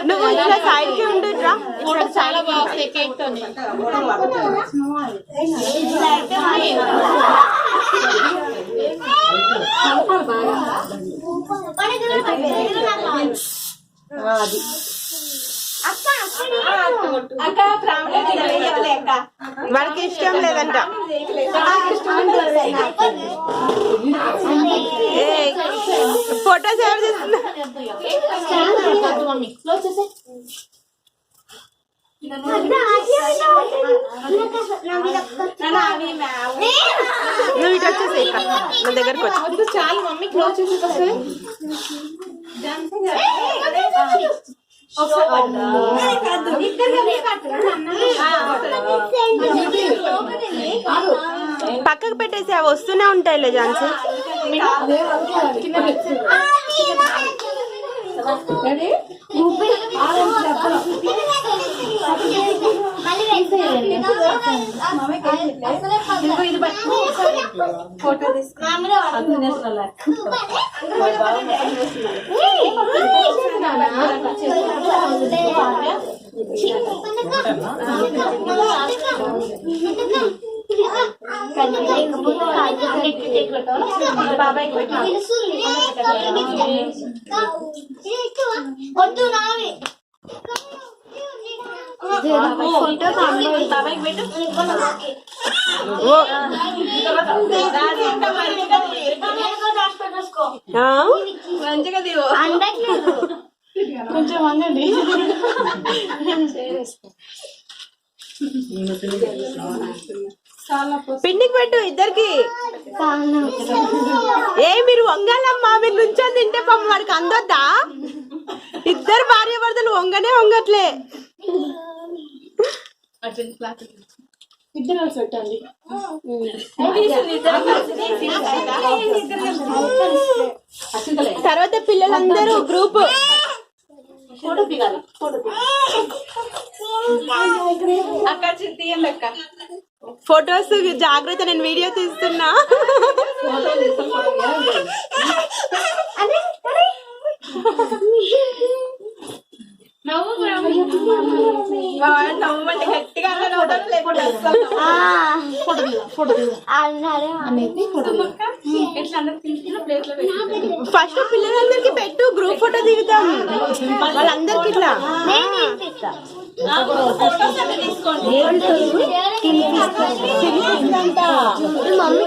నువ్వు ఇట్లా సైడ్ కి ఉండురా. చాలా బాగుంది కేక్ తో. వాడికి ఇష్టం లేదంట. ఫోటోస్ ఎవరు తీసుకున్నారు? నువ్వు ఇటు వచ్చేసి నా దగ్గరకు వచ్చి. చాలు మమ్మీ క్లోజ్ చేసి పక్కకు పెట్టేసి అవి వస్తూనే ఉంటాయిలే ఝాన్సీ. కొంచెం వంగండి. పిండికి పెట్టు ఇద్దరికి. ఏ మీరు వంగాలమ్మా, మీరు నుంచొని తింటే పాపం వాడికి అందొద్దా? ఇద్దరు భార్య భర్తలు వంగనే వంగట్లే. ఇద్దరు కలిసి పెట్టండి. తర్వాత పిల్లలందరూ గ్రూప్ ఫొటోస్ జాగ్రత్త, నేను వీడియో తీస్తున్నా. ఫస్ట్ పిల్లలందరికి పెట్టు, గ్రూప్ ఫోటో దిగుతాం వాళ్ళందరికి. ఇట్లా మమ్మీ